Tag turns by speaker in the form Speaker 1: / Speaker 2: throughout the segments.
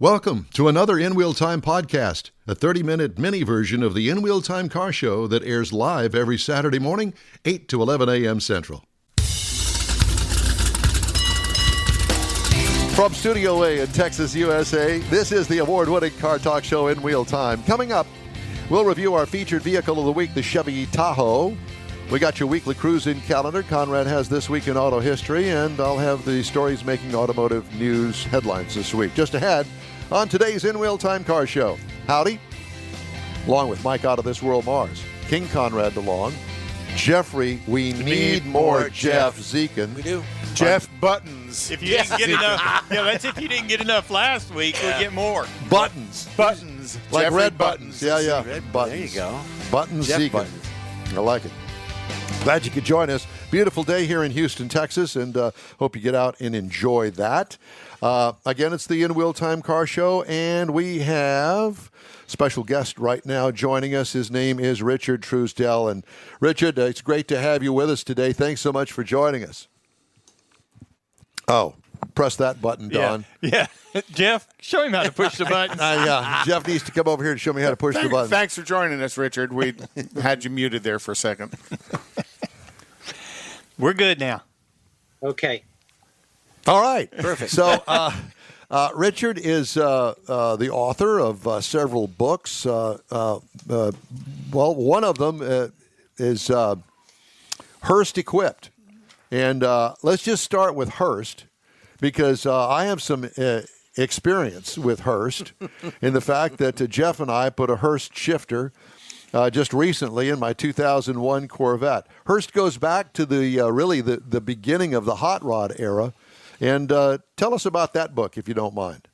Speaker 1: Welcome to another In Wheel Time podcast, a 30-minute mini version of the In Wheel Time car show that airs live every Saturday morning, 8 to 11 a.m. Central. From Studio A in Texas, USA, this is the award-winning car talk show In Wheel Time. Coming up, we'll review our featured vehicle of the week, the Chevy Tahoe. We got your weekly cruise-in calendar. Conrad has This Week in Auto History, and I'll have the stories making automotive news headlines this week. Just ahead on today's In Wheel Time car show. Howdy, along with Mike Out of This World Mars, King Conrad DeLong, Jeffrey, we need more Jeff Zekin.
Speaker 2: We do.
Speaker 3: Jeff Buttons.
Speaker 4: If you didn't get enough, that's if you didn't get enough last week, we'll get more.
Speaker 1: Buttons.
Speaker 3: Buttons.
Speaker 1: Like
Speaker 3: Jeffrey
Speaker 1: red buttons. Yeah.
Speaker 2: Red,
Speaker 1: Buttons.
Speaker 2: there you go.
Speaker 1: Buttons
Speaker 2: Jeff
Speaker 1: Zekin.
Speaker 2: Buttons.
Speaker 1: I like it. Glad you could join us. Beautiful day here in Houston, Texas, and hope you get out and enjoy that. Again, it's the In Wheel Time car show, and we have special guest right now joining us. His name is Richard Truesdell. And Richard, it's great to have you with us today. Thanks so much for joining us. Oh, press that button, Don.
Speaker 4: Yeah. Jeff, show him how to push the button.
Speaker 1: Yeah, Jeff needs to come over here and show me how to push the button.
Speaker 3: Thanks for joining us, Richard. We had you muted there for a second.
Speaker 4: We're good now.
Speaker 5: Okay.
Speaker 1: All right.
Speaker 2: Perfect.
Speaker 1: So, Richard is the author of several books. Well, one of them is Hearst Equipped. And let's just start with Hearst, because I have some experience with Hearst in the fact that Jeff and I put a Hearst shifter just recently in my 2001 Corvette. Hearst goes back to the beginning of the hot rod era. And tell us about that book, if you don't mind.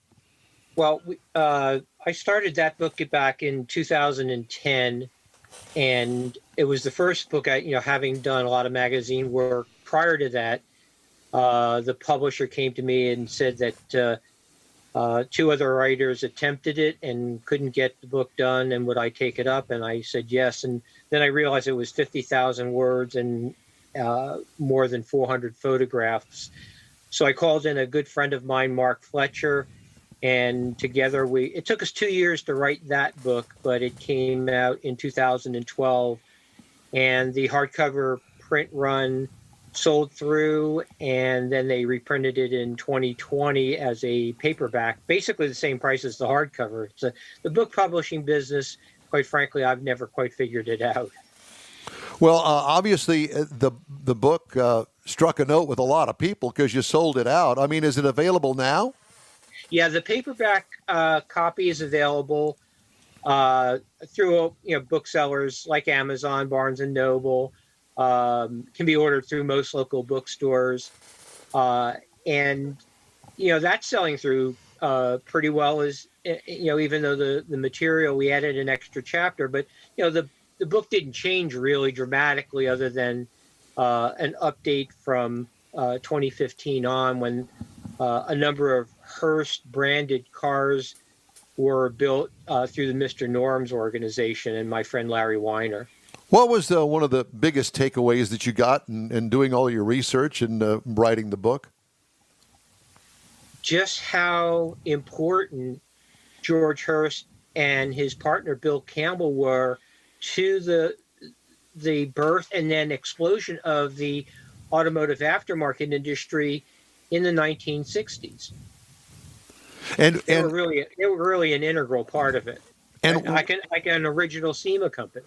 Speaker 5: Well, I started that book back in 2010, and it was the first book having done a lot of magazine work. Prior to that, the publisher came to me and said that two other writers attempted it and couldn't get the book done, and would I take it up? And I said yes. And then I realized it was 50,000 words and more than 400 photographs. So I called in a good friend of mine, Mark Fletcher, and together it took us 2 years to write that book, but it came out in 2012, and the hardcover print run sold through, and then they reprinted it in 2020 as a paperback, basically the same price as the hardcover. So the book publishing business, quite frankly, I've never quite figured it out.
Speaker 1: Well, obviously, the book struck a note with a lot of people because you sold it out. I mean, is it available now?
Speaker 5: Yeah, the paperback copy is available through booksellers like Amazon, Barnes & Noble. Can be ordered through most local bookstores. And, that's selling through pretty well, even though the material, we added an extra chapter. But, the book didn't change really dramatically other than an update from 2015 on, when a number of Hearst-branded cars were built through the Mr. Norms organization and my friend Larry Weiner.
Speaker 1: What was one of the biggest takeaways that you got in doing all your research and writing the book?
Speaker 5: Just how important George Hearst and his partner Bill Campbell were to the birth and then explosion of the automotive aftermarket industry in the 1960s. And they were really an integral part of it. And like an original SEMA company.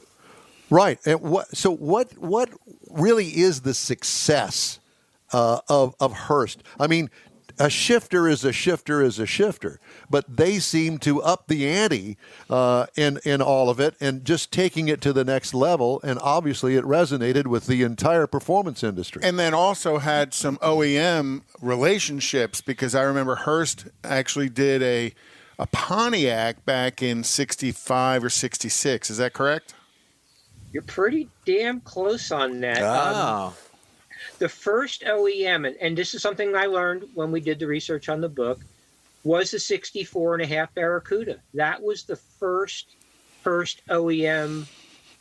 Speaker 1: Right. And what really is the success of Hearst? I mean, a shifter is a shifter is a shifter, but they seem to up the ante in all of it and just taking it to the next level. And obviously, it resonated with the entire performance industry.
Speaker 3: And then also had some OEM relationships, because I remember Hearst actually did a Pontiac back in 65 or 66. Is that correct?
Speaker 5: You're pretty damn close on that.
Speaker 2: Oh.
Speaker 5: The first OEM, and this is something I learned when we did the research on the book, was the 64.5 Barracuda. That was the first OEM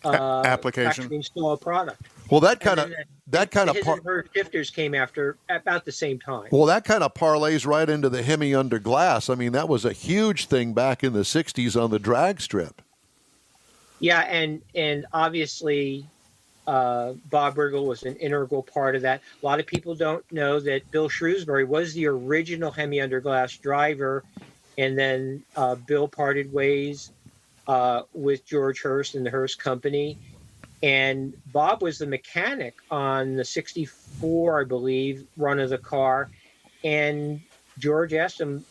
Speaker 3: application
Speaker 5: factory installed product.
Speaker 1: Well, that kind of
Speaker 5: his and her shifters came after about the same time.
Speaker 1: Well, that kind of parlays right into the Hemi under glass. I mean, that was a huge thing back in the '60s on the drag strip.
Speaker 5: Yeah, and obviously, Bob Riggle was an integral part of that. A lot of people don't know that Bill Shrewsbury was the original Hemi under glass driver, and then Bill parted ways with George Hurst and the Hurst Company. And Bob was the mechanic on the 64, I believe, run of the car. And George asked him,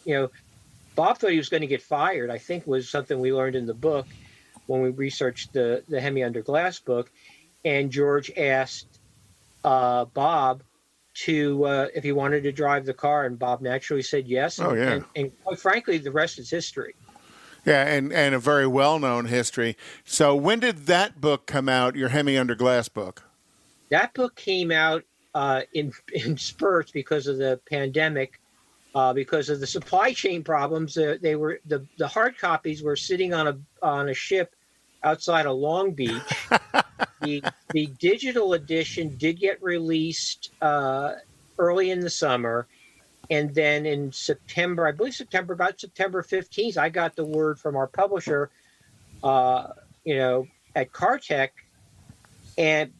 Speaker 5: Bob thought he was going to get fired, I think was something we learned in the book when we researched the Hemi under glass book. And George asked Bob if he wanted to drive the car. And Bob naturally said yes.
Speaker 3: Oh, yeah.
Speaker 5: And quite frankly, the rest is history.
Speaker 3: Yeah, and a very well-known history. So when did that book come out, your Hemi under glass book?
Speaker 5: That book came out in spurts because of the pandemic, because of the supply chain problems. They were the hard copies were sitting on a ship outside of Long Beach. The digital edition did get released early in the summer. And then in September, I believe about September 15th, I got the word from our publisher, at CarTech, and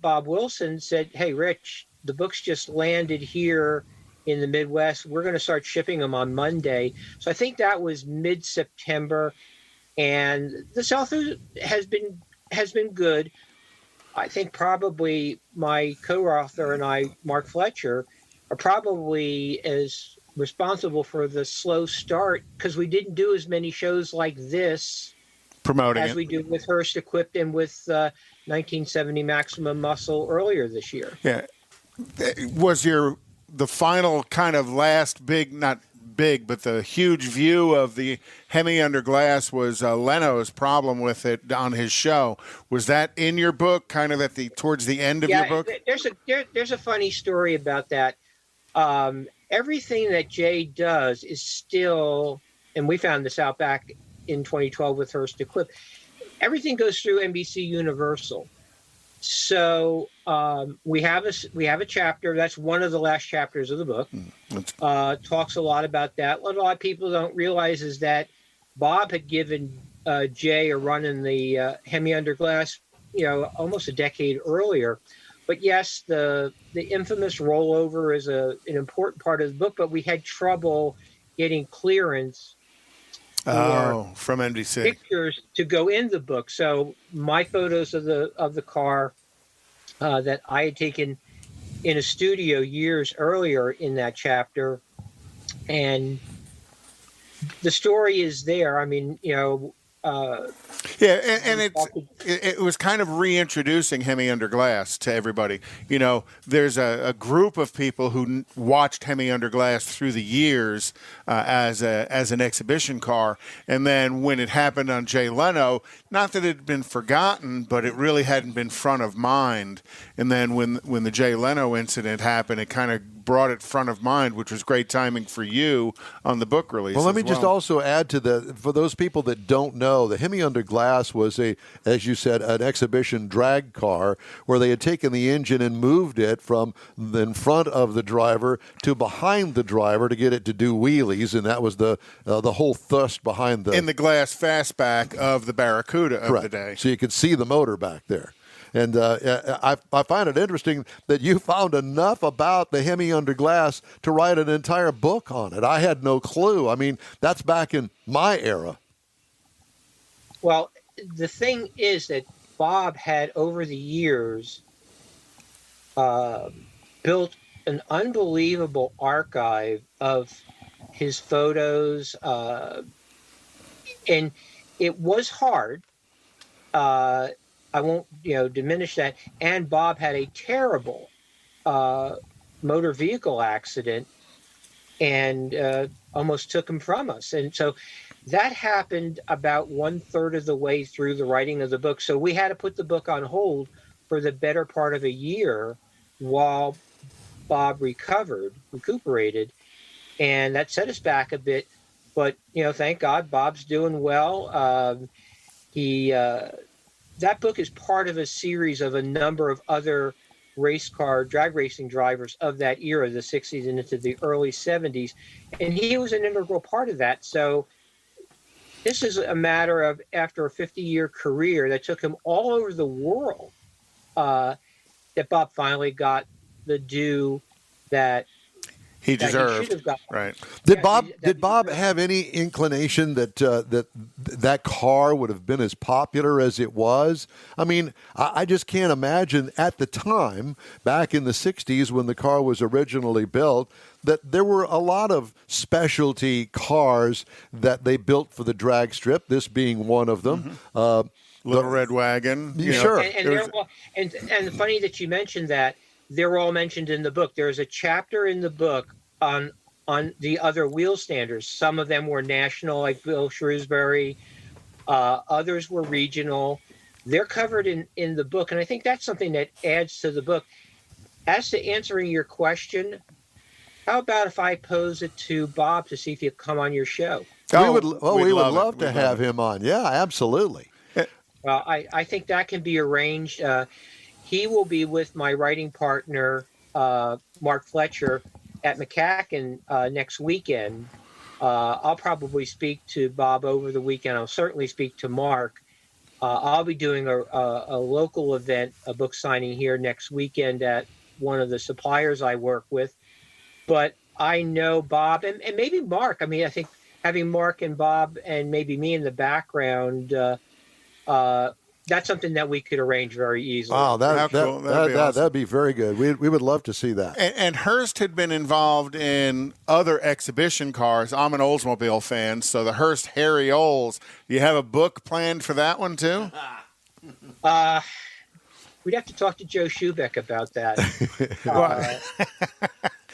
Speaker 5: Bob Wilson said, "Hey, Rich, the books just landed here in the Midwest. We're going to start shipping them on Monday." So I think that was mid-September, and the sell-through has been good. I think probably my co-author and I, Mark Fletcher, are probably as responsible for the slow start because we didn't do as many shows like this
Speaker 3: promoting
Speaker 5: as we do with Hurst Equipped and with 1970 Maximum Muscle earlier this year.
Speaker 3: Yeah. Was the final kind of last big, not big, but the huge view of the Hemi under glass was Leno's problem with it on his show. Was that in your book, kind of towards the end of your book?
Speaker 5: There's a funny story about that. Everything that Jay does is still, and we found this out back in 2012 with Hurst Equipped, everything goes through NBC Universal. So we have a chapter, that's one of the last chapters of the book, talks a lot about that. What a lot of people don't realize is that Bob had given Jay a run in the Hemi under glass, almost a decade earlier. But yes, the infamous rollover is an important part of the book, but we had trouble getting clearance
Speaker 3: from NBC
Speaker 5: pictures to go in the book. So my photos of the car that I had taken in a studio years earlier in that chapter, and the story is there. I mean,
Speaker 3: and it was kind of reintroducing Hemi under glass to everybody. There's a group of people who watched Hemi under glass through the years as an exhibition car, and then when it happened on Jay Leno, not that it had been forgotten, but it really hadn't been front of mind. And then when the Jay Leno incident happened, it kind of brought it front of mind, which was great timing for you on the book release.
Speaker 1: Well, let me just also add to for those people that don't know, the Hemi under glass was as you said, an exhibition drag car where they had taken the engine and moved it from in front of the driver to behind the driver to get it to do wheelies, and that was the whole thrust behind
Speaker 3: in the glass fastback of the Barracuda of the day.
Speaker 1: So you could see the motor back there. And I find it interesting that you found enough about the Hemi under glass to write an entire book on it. I had no clue. I mean, that's back in my era.
Speaker 5: Well, the thing is that Bob had, over the years, built an unbelievable archive of his photos. And it was hard. I won't, diminish that. And Bob had a terrible motor vehicle accident and almost took him from us. And so that happened about 1/3 of the way through the writing of the book. So we had to put the book on hold for the better part of a year while Bob recuperated. And that set us back a bit. But, thank God Bob's doing well. He that book is part of a series of a number of other race car drag racing drivers of that era, the 60s and into the early 70s. And he was an integral part of that. So this is a matter of, after a 50-year career that took him all over the world, that Bob finally got the due that
Speaker 3: He
Speaker 5: that
Speaker 3: deserved.
Speaker 5: he should have got.
Speaker 3: Right.
Speaker 1: Did
Speaker 5: Yeah,
Speaker 1: Bob
Speaker 5: that
Speaker 1: did
Speaker 5: he
Speaker 1: Bob
Speaker 5: deserved.
Speaker 1: have any inclination that that car would have been as popular as it was? I mean, I just can't imagine at the time, back in the 60s when the car was originally built, that there were a lot of specialty cars that they built for the drag strip, this being one of them.
Speaker 3: Little Red Wagon. You know,
Speaker 1: Sure.
Speaker 5: And
Speaker 3: there was-
Speaker 5: they're all, and funny that you mentioned that. They're all mentioned in the book. There's a chapter in the book on the other wheel standards. Some of them were national, like Bill Shrewsbury. Others were regional. They're covered in the book, and I think that's something that adds to the book. As to answering your question, how about if I pose it to Bob to see if he'll come on your show?
Speaker 1: we would
Speaker 3: we'd
Speaker 1: love
Speaker 3: it.
Speaker 1: to
Speaker 3: We'd
Speaker 1: have
Speaker 3: love it.
Speaker 1: him on. Yeah, absolutely.
Speaker 5: Well, I think that can be arranged. He will be with my writing partner, Mark Fletcher, at McCacken next weekend. I'll probably speak to Bob over the weekend. I'll certainly speak to Mark. I'll be doing a local event, a book signing here next weekend at one of the suppliers I work with. But I know Bob and maybe Mark. I mean, I think having Mark and Bob and maybe me in the background, that's something that we could arrange very easily.
Speaker 1: Wow,
Speaker 3: How cool. That'd be awesome.
Speaker 1: that'd be very good. We would love to see that.
Speaker 3: And Hearst had been involved in other exhibition cars. I'm an Oldsmobile fan, so the Hearst Harry Olds. You have a book planned for that one too?
Speaker 5: We'd have to talk to Joe Schubeck about that.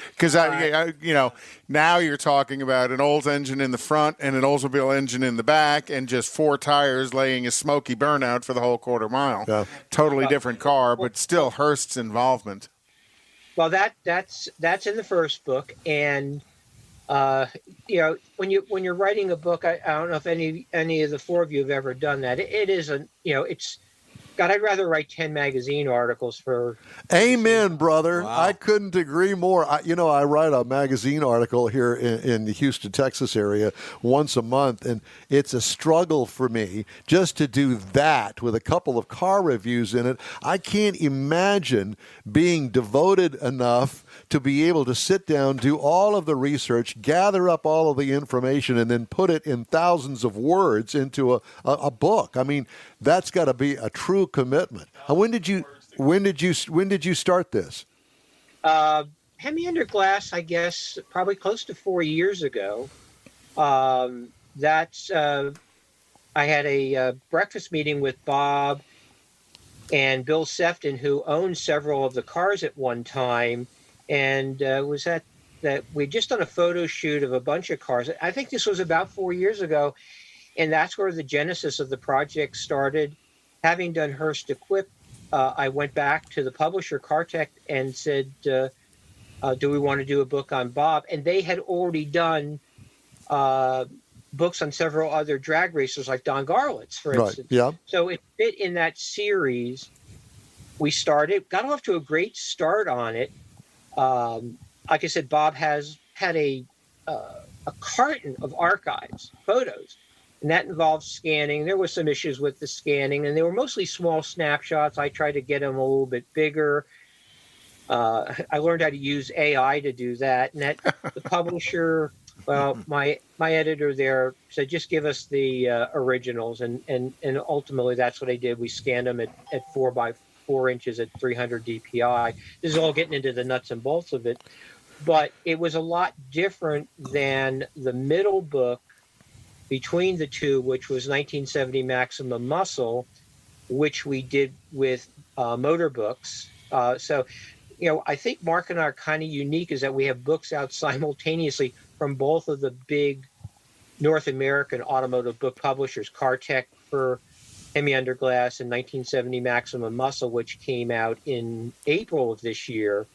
Speaker 3: Because now you're talking about an Olds engine in the front and an Oldsmobile engine in the back, and just four tires laying a smoky burnout for the whole quarter mile.
Speaker 1: Yeah.
Speaker 3: Totally different car, but still Hearst's involvement.
Speaker 5: Well, that's in the first book, and when you're writing a book, I don't know if any of the four of you have ever done that. It is it's. God, I'd rather write 10 magazine articles for.
Speaker 1: Amen, brother. I couldn't agree more. I write a magazine article here in the Houston, Texas area once a month, and it's a struggle for me just to do that with a couple of car reviews in it. I can't imagine being devoted enough to be able to sit down, do all of the research, gather up all of the information, and then put it in thousands of words into a book. I mean, that's got to be a true commitment. When did you start this?
Speaker 5: Hemi Under Glass, I guess, probably close to 4 years ago. I had a breakfast meeting with Bob and Bill Sefton, who owned several of the cars at one time, and was at that we'd just done a photo shoot of a bunch of cars. I think this was about 4 years ago, and that's where the genesis of the project started. Having done Hearst Equip, I went back to the publisher, Cartech, and said, do we want to do a book on Bob? And they had already done books on several other drag racers, like Don Garlitz, for instance.
Speaker 1: Yeah.
Speaker 5: So it fit in that series. We got off to a great start on it. Like I said, Bob has had a carton of archives, photos, and that involves scanning. There were some issues with the scanning, and they were mostly small snapshots. I tried to get them a little bit bigger. I learned how to use AI to do that, and that the publisher, well, my editor there said, just give us the originals, and ultimately that's what I did. We scanned them at 4 by 4 inches at 300 DPI. This is all getting into the nuts and bolts of it, but it was a lot different than the middle book between the two, which was 1970 Maximum Muscle, which we did with Motor Books. So, I think Mark and I are kind of unique, is that we have books out simultaneously from both of the big North American automotive book publishers, Cartech for Hemi Under Glass and 1970 Maximum Muscle, which came out in April of this year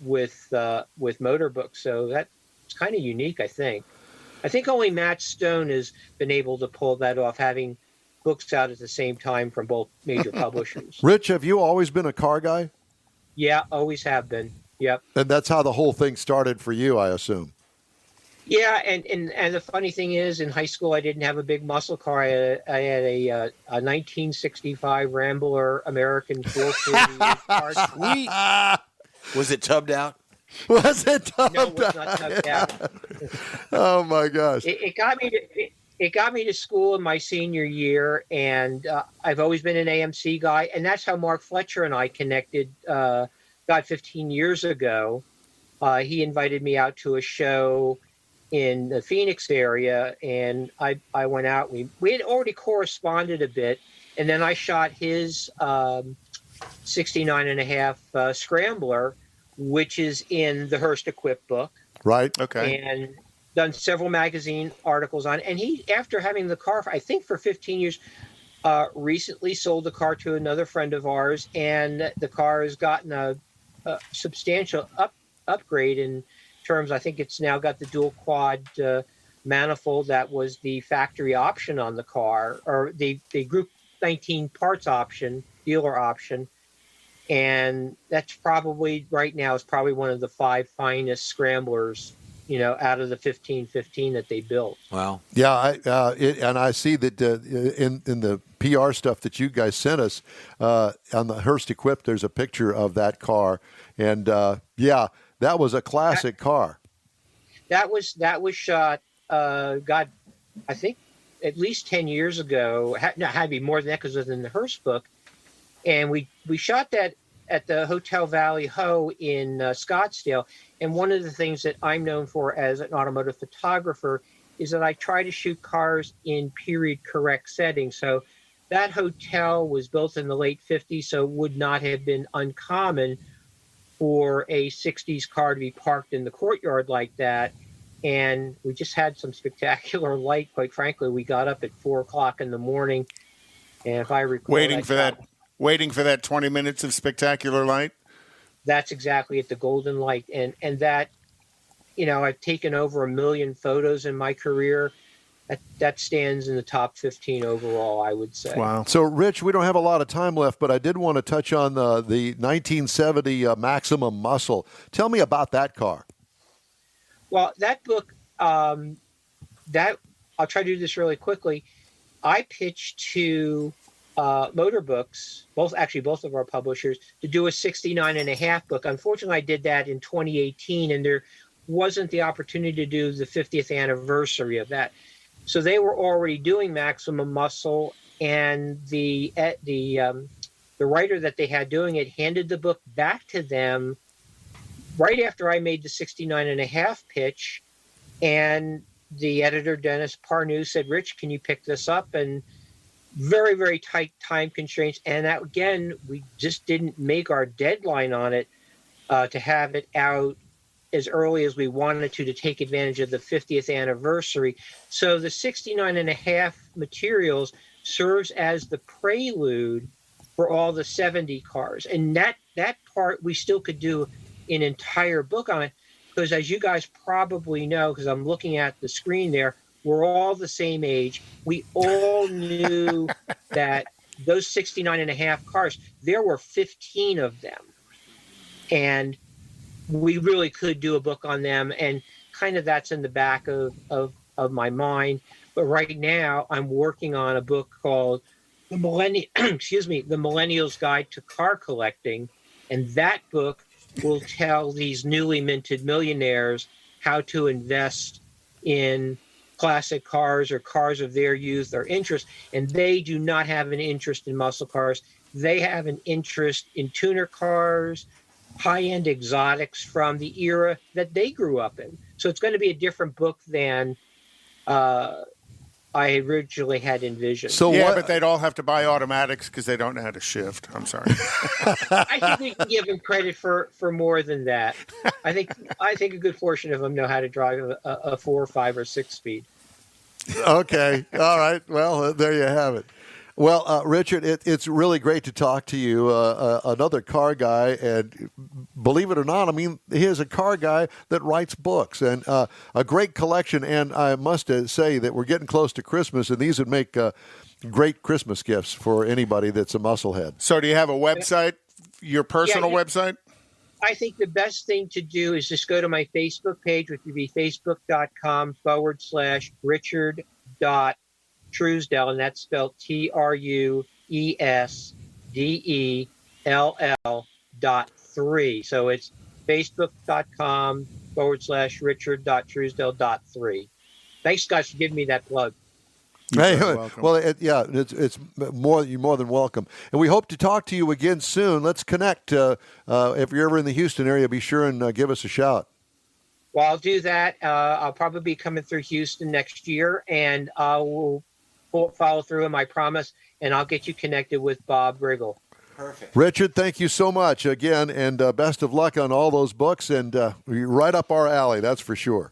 Speaker 5: with Motor Books. So that's kind of unique, I think. I think only Matt Stone has been able to pull that off, having books out at the same time from both major publishers.
Speaker 1: Rich, have you always been a car guy?
Speaker 5: Yeah, always have been. Yep.
Speaker 1: And that's how the whole thing started for you, I assume.
Speaker 5: Yeah, and the funny thing is, in high school, I didn't have a big muscle car. I had a 1965 Rambler American 440 car.
Speaker 2: Sweet. Was it tubbed out?
Speaker 1: Was it?
Speaker 5: No, it was not tucked out.
Speaker 1: Oh my gosh!
Speaker 5: It got me to school in my senior year, and I've always been an AMC guy, and that's how Mark Fletcher and I connected. About 15 years ago, he invited me out to a show in the Phoenix area, and I went out. We had already corresponded a bit, and then I shot his 69 and a half Scrambler, which is in the Hearst Equip book.
Speaker 1: Right.
Speaker 3: Okay.
Speaker 5: And done several magazine articles on it. And he, after having the car, I think for 15 years, recently sold the car to another friend of ours, and the car has gotten a substantial upgrade in terms. I think it's now got the dual quad manifold that was the factory option on the car, or the Group 19 parts option, dealer option. And that's probably, right now, is probably one of the 5 finest Scramblers, out of the 1515 that they built.
Speaker 2: Wow.
Speaker 1: Yeah, and I see that in the PR stuff that you guys sent us on the Hearst Equip, there's a picture of that car, and that was a classic car. That
Speaker 5: was shot, I think at least 10 years ago. Had to be more than that because it was in the Hearst book, and we shot that at the Hotel Valley Ho in Scottsdale. And one of the things that I'm known for as an automotive photographer is that I try to shoot cars in period correct settings. So that hotel was built in the late 50s, so it would not have been uncommon for a 60s car to be parked in the courtyard like that. And we just had some spectacular light. Quite frankly, we got up at 4 o'clock in the morning. And if I recall,
Speaker 3: waiting for that 20 minutes of spectacular light.
Speaker 5: That's exactly it, the golden light. And that, I've taken over 1 million photos in my career. That stands in the top 15 overall, I would say.
Speaker 3: Wow.
Speaker 1: So, Rich, we don't have a lot of time left, but I did want to touch on the 1970 Maximum Muscle. Tell me about that car.
Speaker 5: Well, that book, I'll try to do this really quickly. I pitched to Motor Books, both of our publishers, to do a 69 and a half book. Unfortunately, I did that in 2018, and there wasn't the opportunity to do the 50th anniversary of that. So they were already doing Maximum Muscle, and the writer that they had doing it handed the book back to them right after I made the 69 and a half pitch, and the editor, Dennis Parnew, said, "Rich, can you pick this up?" And very, very tight time constraints. And that, again, we just didn't make our deadline on it to have it out as early as we wanted to take advantage of the 50th anniversary. So the 69 and a half materials serves as the prelude for all the 70 cars. And that part, we still could do an entire book on it, because as you guys probably know, because I'm looking at the screen there, we're all the same age. We all knew that those 69 and a half cars, there were 15 of them. And we really could do a book on them. And kind of that's in the back of my mind. But right now I'm working on a book called The Millennial's Guide to Car Collecting. And that book will tell these newly minted millionaires how to invest in classic cars or cars of their youth or interest. And they do not have an interest in muscle cars. They have an interest in tuner cars, high-end exotics from the era that they grew up in. So it's going to be a different book than I originally had envisioned.
Speaker 3: But they'd all have to buy automatics because they don't know how to shift. I'm sorry.
Speaker 5: I think we can give them credit for more than that. I think a good portion of them know how to drive a 4, 5, or 6 speed.
Speaker 1: Okay. All right. Well, there you have it. Well, Richard, it's really great to talk to you. Another car guy, and believe it or not, I mean, he is a car guy that writes books, and a great collection. And I must say that we're getting close to Christmas, and these would make great Christmas gifts for anybody that's a musclehead.
Speaker 3: So do you have a website, your personal website?
Speaker 5: I think the best thing to do is just go to my Facebook page, which would be facebook.com/Richard.Truesdell, and that's spelled TRUSDELL.3. So it's facebook.com/Richard.Truesdell.3. Thanks, guys, for giving me that plug.
Speaker 1: Hey, well, it's you're more than welcome, and we hope to talk to you again soon. Let's connect. If you're ever in the Houston area, be sure and give us a shout.
Speaker 5: Well, I'll do that. I'll probably be coming through Houston next year, and I will follow through on my promise, and I'll get you connected with Bob Riggle.
Speaker 2: Perfect.
Speaker 1: Richard, thank you so much again, and best of luck on all those books, and you're right up our alley, that's for sure.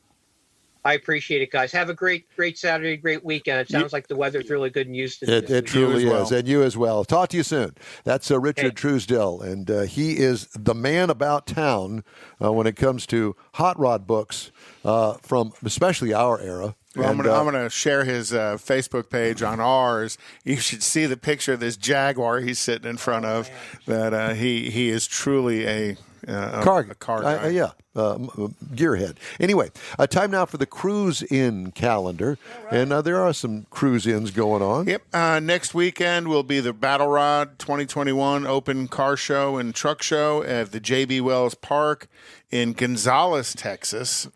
Speaker 5: I appreciate it, guys. Have a great Saturday, great weekend. It sounds like the weather's really good in Houston.
Speaker 1: It truly is, and you as well. Talk to you soon. That's Richard Truesdell, and he is the man about town when it comes to hot rod books from especially our era.
Speaker 3: Well, I'm gonna share his Facebook page on ours. You should see the picture of this Jaguar he's sitting in front of. That he is truly a car guy.
Speaker 1: Gearhead. Anyway, time now for the cruise-in calendar, and there are some cruise-ins going on.
Speaker 3: Yep. Next weekend will be the Battle Rod 2021 Open Car Show and Truck Show at the J.B. Wells Park in Gonzales, Texas.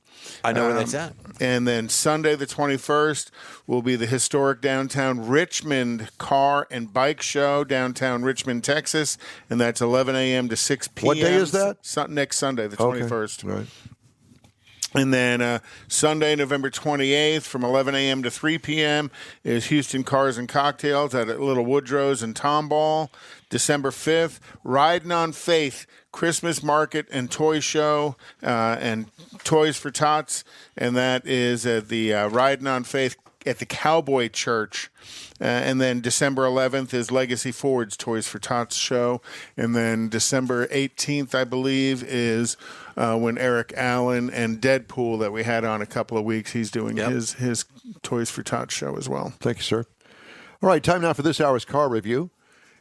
Speaker 2: I know where that's at.
Speaker 3: And then Sunday the 21st will be the historic downtown Richmond Car and Bike Show, downtown Richmond, Texas, and that's 11 a.m. to 6 p.m.
Speaker 1: What day is that?
Speaker 3: Next Sunday, the 21st.
Speaker 1: Right.
Speaker 3: And then Sunday, November 28th, from 11 a.m. to 3 p.m. is Houston Cars and Cocktails at Little Woodrow's and Tomball. December 5th, Riding on Faith, Christmas Market and Toy Show and Toys for Tots. And that is at the Riding on Faith at the Cowboy Church. And then December 11th is Legacy Ford's Toys for Tots show. And then December 18th, I believe, is when Eric Allen and Deadpool that we had on a couple of weeks, he's doing his Toys for Tots show as well.
Speaker 1: Thank you, sir. All right, time now for this hour's car review.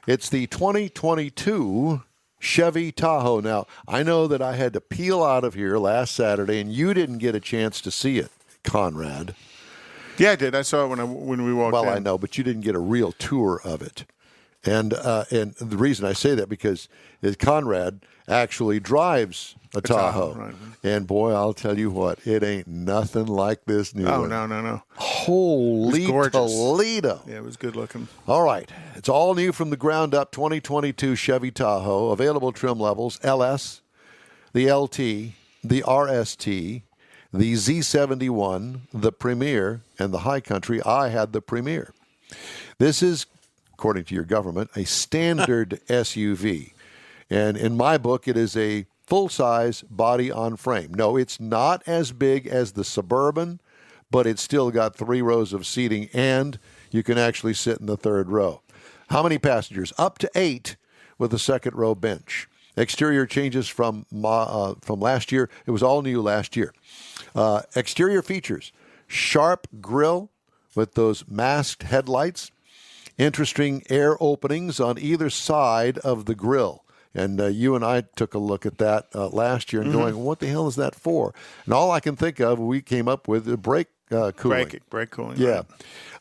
Speaker 1: It's the 2022 Chevy Tahoe. Now, I know that I had to peel out of here last Saturday, and you didn't get a chance to see it, Conrad.
Speaker 3: Yeah, I did. I saw it when we walked in.
Speaker 1: Well, I know, but you didn't get a real tour of it. And the reason I say that because Conrad actually drives a Tahoe.
Speaker 3: Right.
Speaker 1: And boy, I'll tell you what, it ain't nothing like this new one.
Speaker 3: No.
Speaker 1: Holy Toledo.
Speaker 3: Yeah, it was good looking.
Speaker 1: All right. It's all new from the ground up 2022 Chevy Tahoe. Available trim levels, LS, the LT, the RST, the Z71, the Premier, and the High Country. I had the Premier. This is, according to your government, a standard SUV. And in my book, it is a full-size body-on-frame. No, it's not as big as the Suburban, but it's still got 3 rows of seating, and you can actually sit in the 3rd row. How many passengers? Up to 8 with a 2nd-row bench. Exterior changes from last year. It was all new last year. Exterior features, sharp grille with those masked headlights, interesting air openings on either side of the grille. And you and I took a look at that last year and going, what the hell is that for? And all I can think of, we came up with brake cooling.
Speaker 3: Brake cooling.
Speaker 1: Yeah.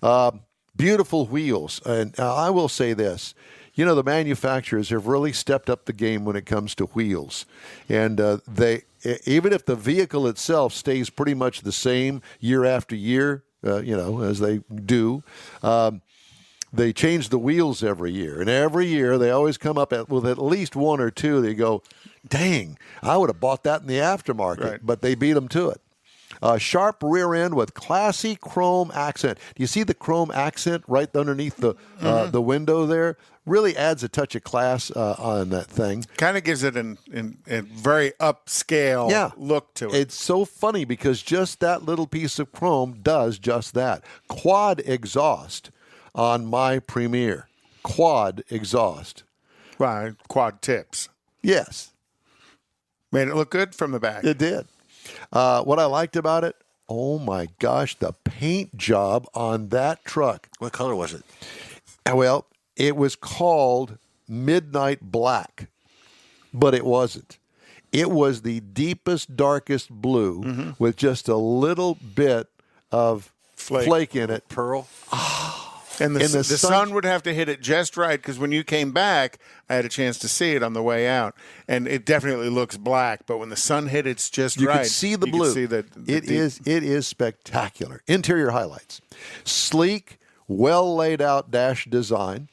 Speaker 1: Right. Beautiful wheels. And I will say this. You know, the manufacturers have really stepped up the game when it comes to wheels. And they, even if the vehicle itself stays pretty much the same year after year, as they do, they change the wheels every year. And every year they always come up with at least 1 or 2. They go, dang, I would have bought that in the aftermarket.
Speaker 3: Right.
Speaker 1: But they beat them to it. Sharp rear end with classy chrome accent. Do you see the chrome accent right underneath the window there? Really adds a touch of class on that thing.
Speaker 3: Kind of gives it a very upscale look to it.
Speaker 1: It's so funny because just that little piece of chrome does just that. Quad exhaust on my Premier. quad exhaust.
Speaker 3: Well, quad tips.
Speaker 1: Yes,
Speaker 3: Made it look good from the back.
Speaker 1: it did. What I liked about it, oh my gosh, the paint job on that truck.
Speaker 2: What color was it?
Speaker 1: Well, it was called Midnight Black, but it wasn't. It was the deepest, darkest blue with just a little bit of flake in it.
Speaker 2: Pearl?
Speaker 3: And the
Speaker 1: In the
Speaker 3: sun would have to hit it just right, because when you came back, I had a chance to see it on the way out, and it definitely looks black. But when the sun hit, it's just
Speaker 1: You
Speaker 3: right.
Speaker 1: can see the
Speaker 3: You
Speaker 1: blue.
Speaker 3: Can see the
Speaker 1: it
Speaker 3: deep-
Speaker 1: is spectacular. Interior highlights: sleek, well laid out dash design,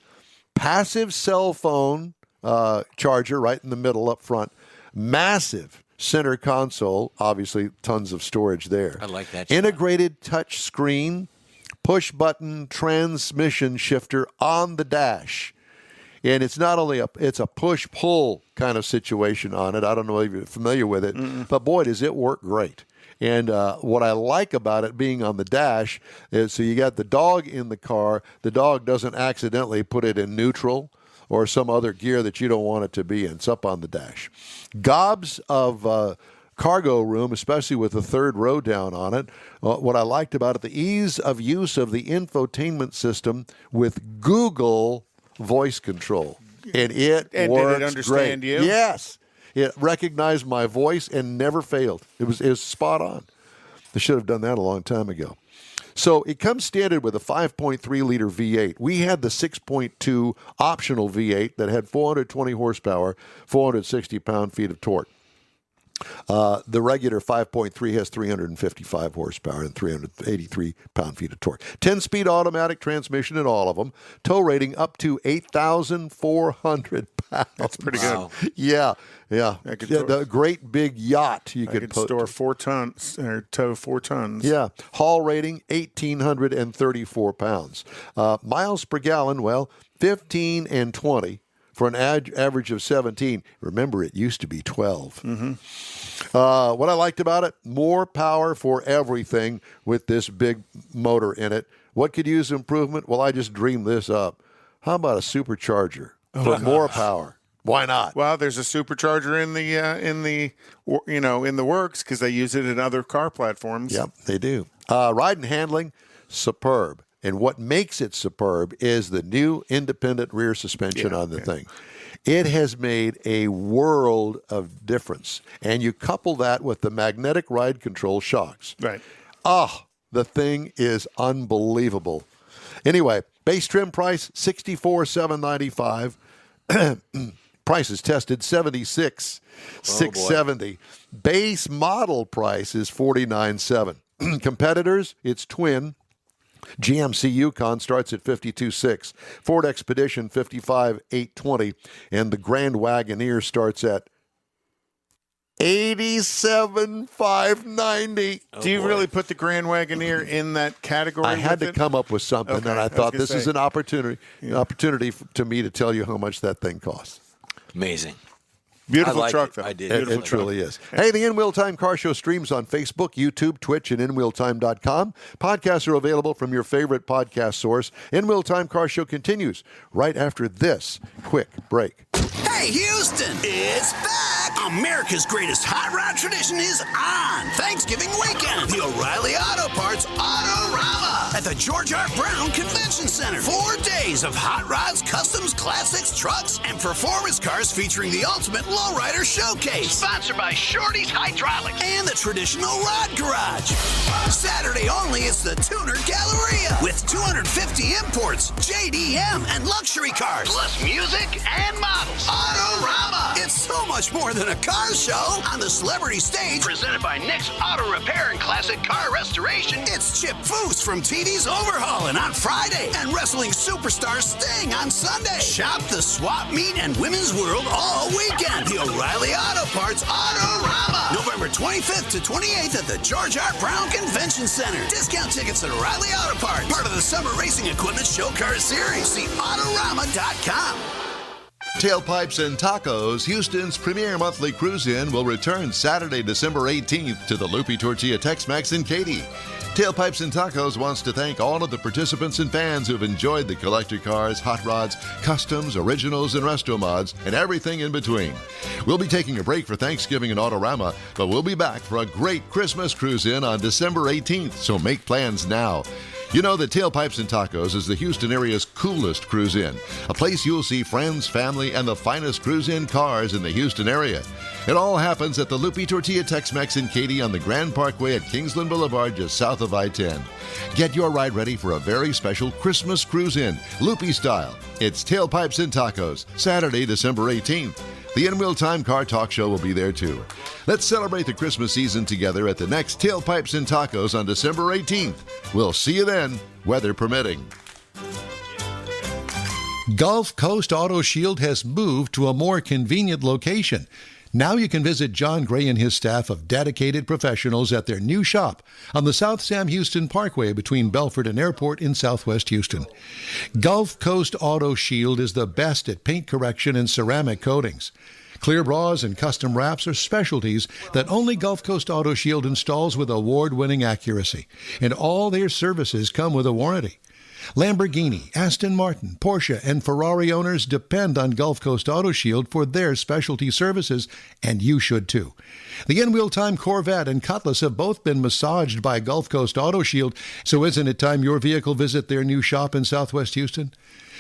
Speaker 1: passive cell phone charger right in the middle up front, massive center console, obviously tons of storage there.
Speaker 2: I like that.
Speaker 1: Integrated touch screen, push button transmission shifter on the dash. And it's not only it's a push-pull kind of situation on it. I don't know if you're familiar with it, but boy, does it work great. And what I like about it being on the dash is, so you got the dog in the car. The dog doesn't accidentally put it in neutral or some other gear that you don't want it to be in. It's up on the dash. Gobs of cargo room, especially with the third row down on it. What I liked about it, the ease of use of the infotainment system with Google voice control. And it
Speaker 3: And
Speaker 1: works
Speaker 3: did it understand
Speaker 1: great.
Speaker 3: you?
Speaker 1: Yes. It recognized my voice and never failed. It was spot on. They should have done that a long time ago. So it comes standard with a 5.3-liter V8. We had the 6.2 optional V8 that had 420 horsepower, 460 pound-feet of torque. The regular 5.3 has 355 horsepower and 383 pound-feet of torque. 10-speed automatic transmission in all of them. Tow rating up to 8,400 pounds.
Speaker 3: That's pretty good.
Speaker 2: Wow.
Speaker 1: Yeah.
Speaker 3: I could
Speaker 1: The great big yacht you
Speaker 3: I
Speaker 1: could
Speaker 3: could
Speaker 1: put.
Speaker 3: store 4 tons or tow 4 tons.
Speaker 1: Yeah. Haul rating, 1,834 pounds. Miles per gallon, well, 15 and 20 for an average of 17. Remember, it used to be 12. What I liked about it, more power for everything with this big motor in it. What could use improvement? Well, I just dreamed this up. How about a supercharger for more power? Why not?
Speaker 3: Well, there's a supercharger in the works, because they use it in other car platforms.
Speaker 1: Yep, they do. Ride and handling, superb. And what makes it superb is the new independent rear suspension on the thing. It has made a world of difference. And you couple that with the magnetic ride control shocks.
Speaker 3: Right.
Speaker 1: The thing is unbelievable. Anyway, base trim price, $64,795. Prices tested, $76,670. Base model price is $49,700. Competitors, it's twin. GMC Yukon starts at $52,600. Ford Expedition, $55,820. And the Grand Wagoneer starts at $87,590.
Speaker 3: Do you really put the Grand Wagoneer in that category?
Speaker 1: I had
Speaker 3: with
Speaker 1: to
Speaker 3: it?
Speaker 1: come up with something,
Speaker 3: Okay,
Speaker 1: and
Speaker 3: I
Speaker 1: I
Speaker 3: was
Speaker 1: thought
Speaker 3: gonna
Speaker 1: this is
Speaker 3: say.
Speaker 1: an opportunity to me to tell you how much that thing costs.
Speaker 2: Amazing.
Speaker 3: Beautiful
Speaker 2: I liked
Speaker 3: truck,
Speaker 2: it.
Speaker 3: though.
Speaker 2: I did.
Speaker 1: It
Speaker 2: Beautiful
Speaker 1: truly is. Hey, the In Wheel Time Car Show streams on Facebook, YouTube, Twitch, and InWheelTime.com. Podcasts are available from your favorite podcast source. In Wheel Time Car Show continues right after this quick break.
Speaker 6: Hey, Houston, it's back! America's greatest hot rod tradition is on Thanksgiving weekend. The O'Reilly Auto Parts Autorama at the George R. Brown Convention Center. 4 days of hot rods, customs, classics, trucks, and performance cars featuring the ultimate lowrider showcase. Sponsored by Shorty's Hydraulics and the Traditional Rod Garage. Saturday only, it's the Tuner Galleria with 250 imports, JDM, and luxury cars, plus music and models. Autorama. It's so much more than a car show. On the celebrity stage, presented by Nick's Auto Repair and Classic Car Restoration, it's Chip Foose from TV's Overhauling on Friday and wrestling superstar Sting on Sunday. Shop the swap meet and women's world all weekend. The O'Reilly Auto Parts Autorama. November 25th to 28th at the George R. Brown Convention Center. Discount tickets at O'Reilly Auto Parts. Part of the Summer Racing Equipment Show Car Series. See Autorama.com.
Speaker 1: Tailpipes and Tacos, Houston's premier monthly cruise-in, will return Saturday, December 18th to the Loopy Tortilla Tex-Mex in Katy. Tailpipes and Tacos wants to thank all of the participants and fans who've enjoyed the collector cars, hot rods, customs, originals, and resto mods, and everything in between. We'll be taking a break for Thanksgiving in Autorama, but we'll be back for a great Christmas cruise-in on December 18th, so make plans now. You know that Tailpipes and Tacos is the Houston area's coolest cruise-in, a place you'll see friends, family, and the finest cruise-in cars in the Houston area. It all happens at the Loopy Tortilla Tex-Mex in Katy on the Grand Parkway at Kingsland Boulevard, just south of I-10. Get your ride ready for a very special Christmas cruise-in, Loopy style. It's Tailpipes and Tacos, Saturday, December 18th. The In-Wheel Time Car Talk Show will be there too. Let's celebrate the Christmas season together at the next Tailpipes and Tacos on December 18th. We'll see you then, weather permitting.
Speaker 7: Gulf Coast Auto Shield has moved to a more convenient location. Now you can visit John Gray and his staff of dedicated professionals at their new shop on the South Sam Houston Parkway between Belford and Airport in Southwest Houston. Gulf Coast Auto Shield is the best at paint correction and ceramic coatings. Clear bras and custom wraps are specialties that only Gulf Coast Auto Shield installs with award-winning accuracy, and all their services come with a warranty. Lamborghini, Aston Martin, Porsche, and Ferrari owners depend on Gulf Coast Auto Shield for their specialty services, and you should too. The In-Wheel Time Corvette and Cutlass have both been massaged by Gulf Coast Auto Shield, so isn't it time your vehicle visit their new shop in Southwest Houston?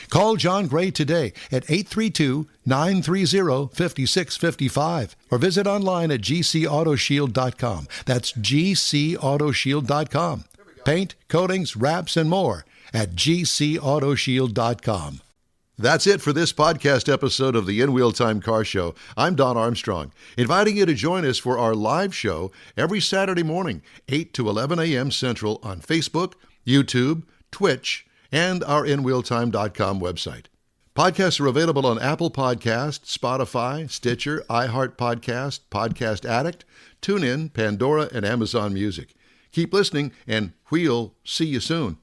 Speaker 7: Call John Gray today at 832-930-5655 or visit online at gcautoshield.com. That's gcautoshield.com. Paint, coatings, wraps, and more at gcautoshield.com.
Speaker 1: That's it for this podcast episode of the In-Wheel Time Car Show. I'm Don Armstrong, inviting you to join us for our live show every Saturday morning, 8 to 11 a.m. Central on Facebook, YouTube, Twitch, and our InWheelTime.com website. Podcasts are available on Apple Podcasts, Spotify, Stitcher, iHeart Podcast, Podcast Addict, TuneIn, Pandora, and Amazon Music. Keep listening, and we'll see you soon.